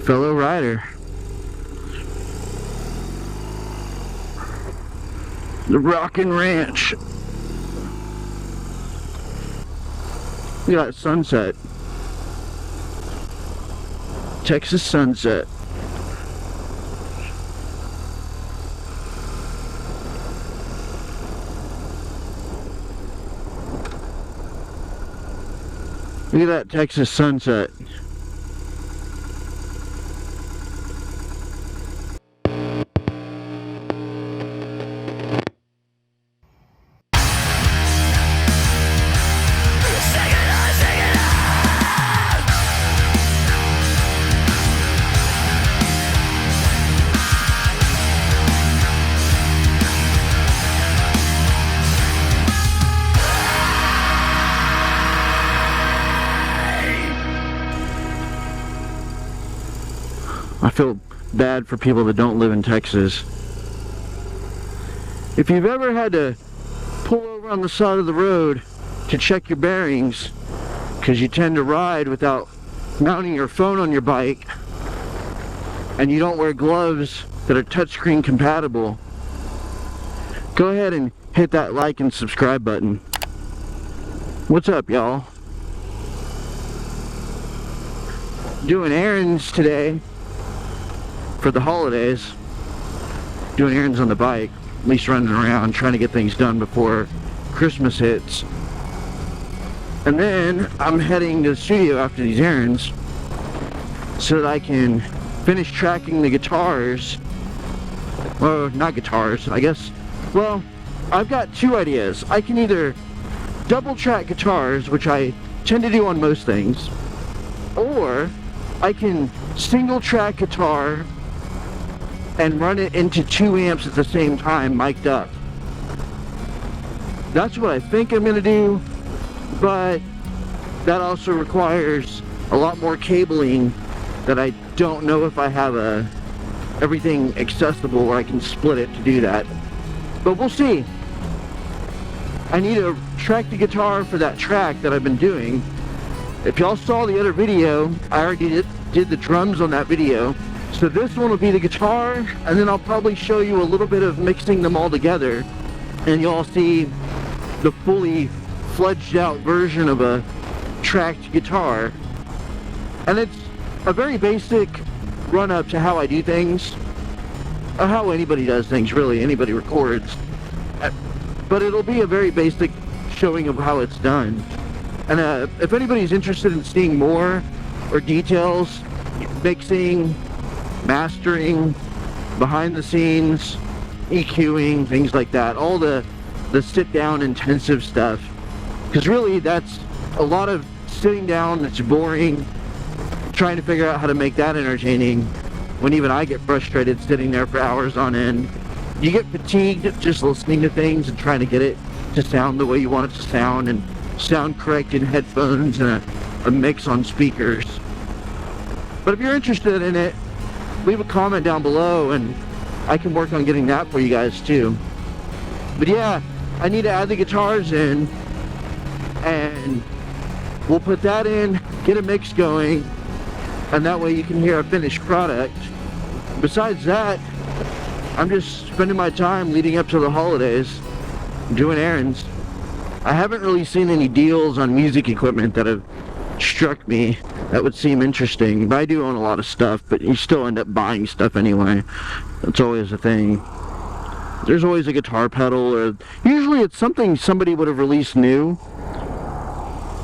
fellow rider. The Rockin' Ranch. Look at that sunset. Texas sunset. Look at that Texas sunset. I feel bad for people that don't live in Texas. If you've ever had to pull over on the side of the road to check your bearings because you tend to ride without mounting your phone on your bike and you don't wear gloves that are touchscreen compatible, go ahead and hit that like and subscribe button. What's up, y'all? Doing errands today for the holidays. Doing errands on the bike, at least running around trying to get things done before Christmas hits. And then I'm heading to the studio after these errands so that I can finish tracking the guitars. Well, not guitars, I guess. Well, I've got two ideas. I can either double track guitars, which I tend to do on most things, or I can single track guitar and run it into 2 amps at the same time, mic'd up. That's what I think I'm gonna do, but that also requires a lot more cabling that I don't know if I have everything accessible where I can split it to do that. But we'll see. I need to track the guitar for that track that I've been doing. If y'all saw the other video, I already did the drums on that video. So this one will be the guitar, and then I'll probably show you a little bit of mixing them all together, and you'll see the fully fledged out version of a tracked guitar. And it's a very basic run up to how I do things, or how anybody does things, really, anybody records. But it'll be a very basic showing of how it's done. And if anybody's interested in seeing more or details, mixing, mastering, behind the scenes, EQing, things like that, all the sit down intensive stuff, because really that's a lot of sitting down that's boring, trying to figure out how to make that entertaining when even I get frustrated sitting there for hours on end. You get fatigued just listening to things and trying to get it to sound the way you want it to sound and sound correct in headphones and a mix on speakers. But if you're interested in it, leave a comment down below and I can work on getting that for you guys too. But yeah, I need to add the guitars in, and we'll put that in, get a mix going, and that way you can hear a finished product. Besides that, I'm just spending my time leading up to the holidays doing errands. I haven't really seen any deals on music equipment that have struck me that would seem interesting. But I do own a lot of stuff, but you still end up buying stuff anyway. That's always a thing. There's always a guitar pedal, or usually it's something somebody would have released new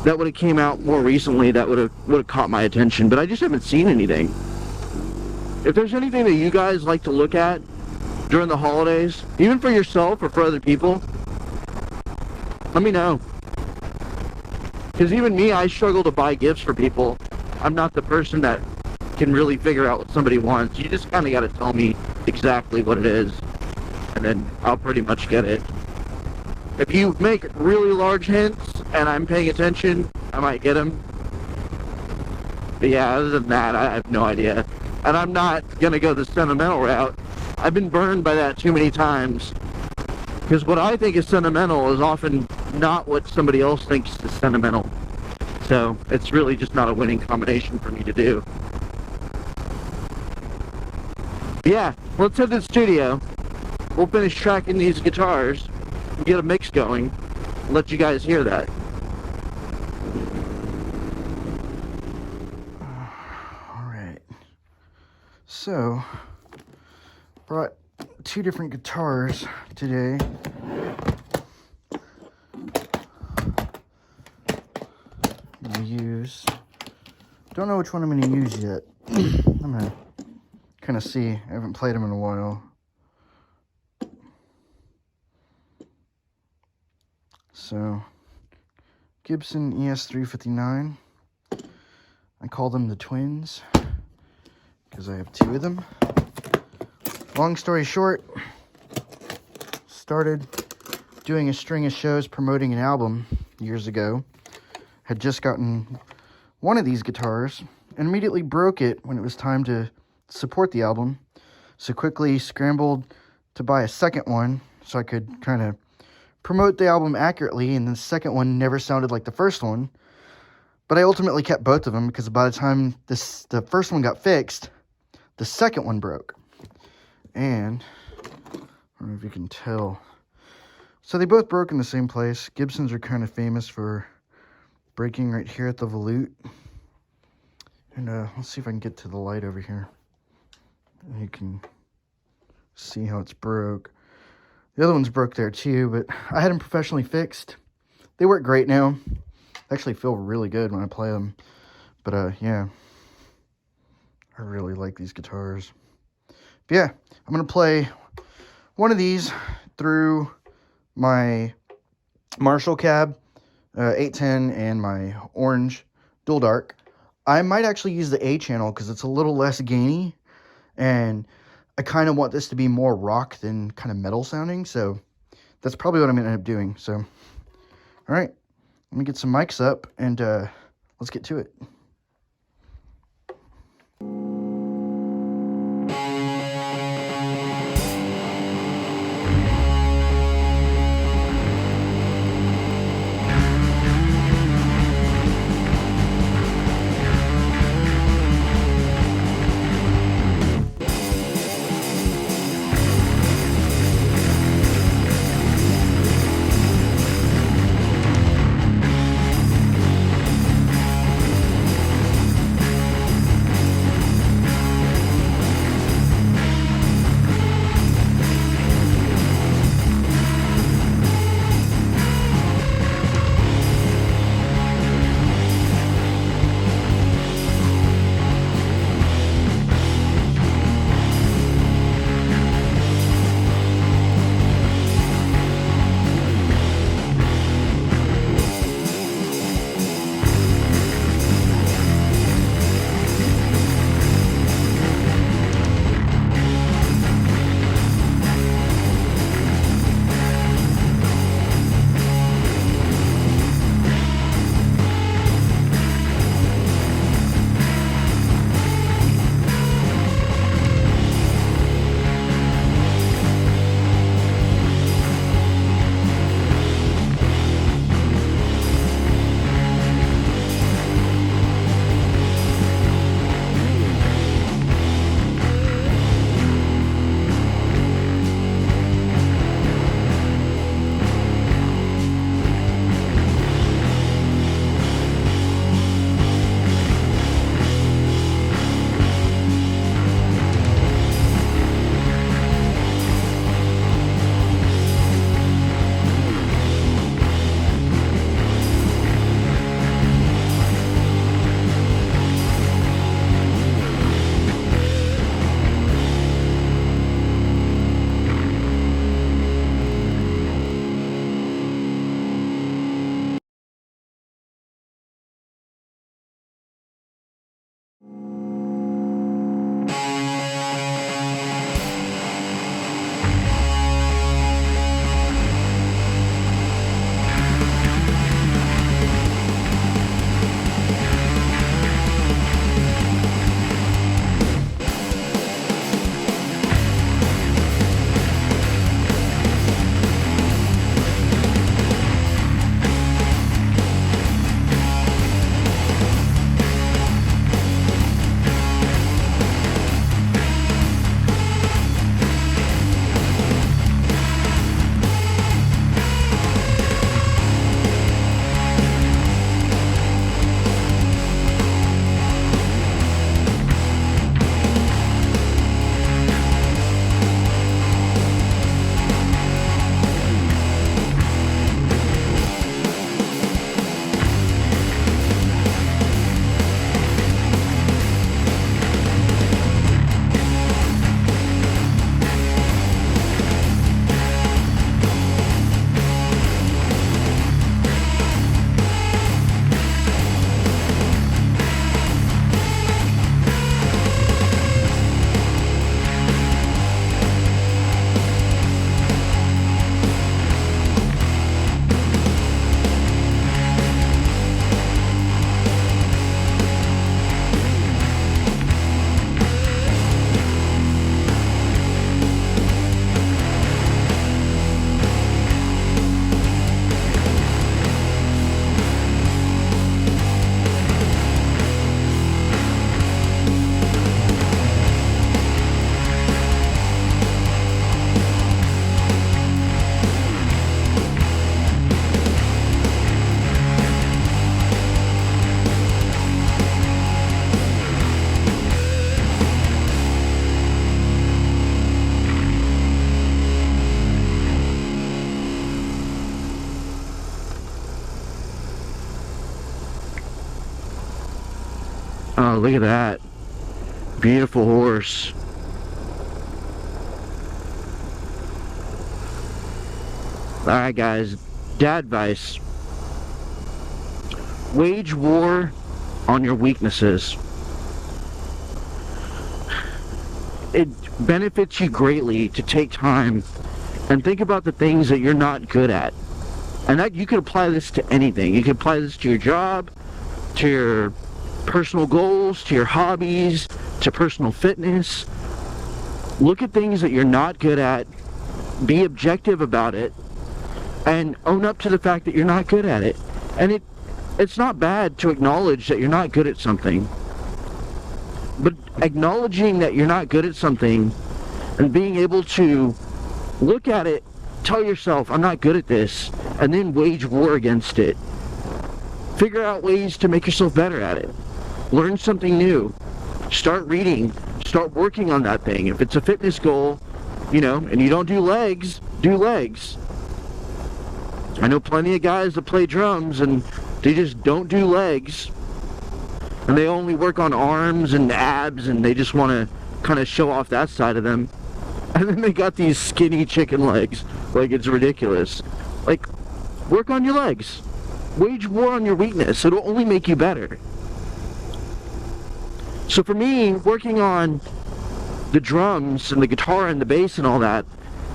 that would have came out more recently that would have caught my attention, but I just haven't seen anything. If there's anything that you guys like to look at during the holidays, even for yourself or for other people, let me know. Because even me, I struggle to buy gifts for people. I'm not the person that can really figure out what somebody wants. You just kind of got to tell me exactly what it is, and then I'll pretty much get it. If you make really large hints and I'm paying attention, I might get them. But yeah, other than that, I have no idea. And I'm not going to go the sentimental route. I've been burned by that too many times. Because what I think is sentimental is often not what somebody else thinks is sentimental. So it's really just not a winning combination for me to do. Yeah, let's head to the studio. We'll finish tracking these guitars, get a mix going, let you guys hear that. Alright. So, brought 2 different guitars today. I'm gonna use. Don't know which one I'm gonna use yet. I'm gonna kind of see. I haven't played them in a while. So, Gibson ES359. I call them the twins because I have 2 of them. Long story short, started doing a string of shows promoting an album years ago. Had just gotten one of these guitars and immediately broke it when it was time to support the album. So quickly scrambled to buy a second one so I could kind of promote the album accurately, and the second one never sounded like the first one. But I ultimately kept both of them because by the time the first one got fixed, the second one broke. And I don't know if you can tell. So they both broke in the same place. Gibsons are kind of famous for breaking right here at the volute. And let's see if I can get to the light over here. You can see how it's broke. The other one's broke there too, but I had them professionally fixed. They work great now. They actually feel really good when I play them. But yeah, I really like these guitars. But yeah, I'm going to play one of these through my Marshall cab, 810, and my orange dual dark. I might actually use the A channel because it's a little less gainy, and I kind of want this to be more rock than kind of metal sounding, so that's probably what I'm going to end up doing. So, all right, let me get some mics up, and let's get to it. Oh, look at that. Beautiful horse. Alright guys, dad advice. Wage war on your weaknesses. It benefits you greatly to take time and think about the things that you're not good at. And that you can apply this to anything. You can apply this to your job, to your personal goals, to your hobbies, to personal fitness. Look at things that you're not good at, be objective about it, and own up to the fact that you're not good at it. And it's not bad to acknowledge that you're not good at something. But acknowledging that you're not good at something and being able to look at it, tell yourself, I'm not good at this, and then wage war against it. Figure out ways to make yourself better at it. Learn something new. Start reading. Start working on that thing. If it's a fitness goal, you know, and you don't do legs, do legs. I know plenty of guys that play drums and they just don't do legs. And they only work on arms and abs, and they just want to kind of show off that side of them. And then they got these skinny chicken legs. Like, it's ridiculous. Like, work on your legs. Wage war on your weakness. It'll only make you better. So for me, working on the drums and the guitar and the bass and all that,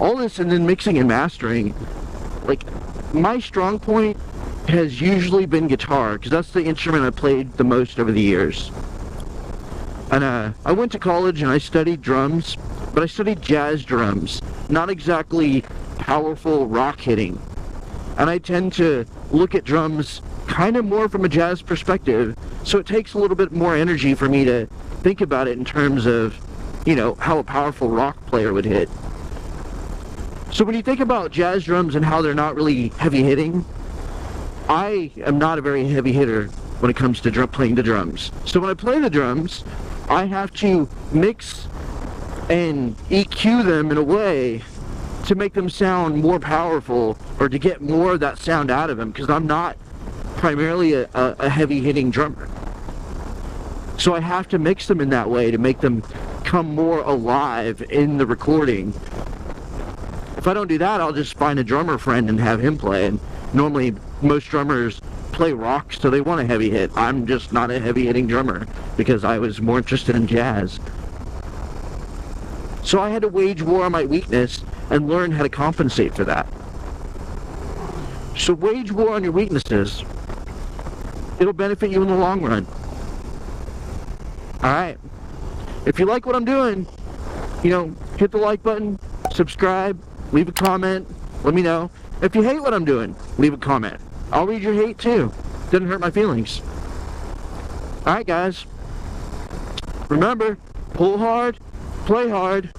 all this, and then mixing and mastering, like, my strong point has usually been guitar, because that's the instrument I played the most over the years. And I went to college and I studied drums, but I studied jazz drums, not exactly powerful rock hitting. And I tend to look at drums kind of more from a jazz perspective, so it takes a little bit more energy for me to think about it in terms of, you know, how a powerful rock player would hit. So when you think about jazz drums and how they're not really heavy hitting, I am not a very heavy hitter when it comes to playing the drums. So when I play the drums, I have to mix and EQ them in a way to make them sound more powerful, or to get more of that sound out of them, because I'm not primarily a heavy hitting drummer. So I have to mix them in that way to make them come more alive in the recording. If I don't do that, I'll just find a drummer friend and have him play. And normally most drummers play rock, so they want a heavy hit. I'm just not a heavy hitting drummer because I was more interested in jazz. So I had to wage war on my weakness and learn how to compensate for that. So wage war on your weaknesses. It'll benefit you in the long run. Alright. If you like what I'm doing, you know, hit the like button, subscribe, leave a comment, let me know. If you hate what I'm doing, leave a comment. I'll read your hate too. Doesn't hurt my feelings. Alright guys. Remember, pull hard, play hard.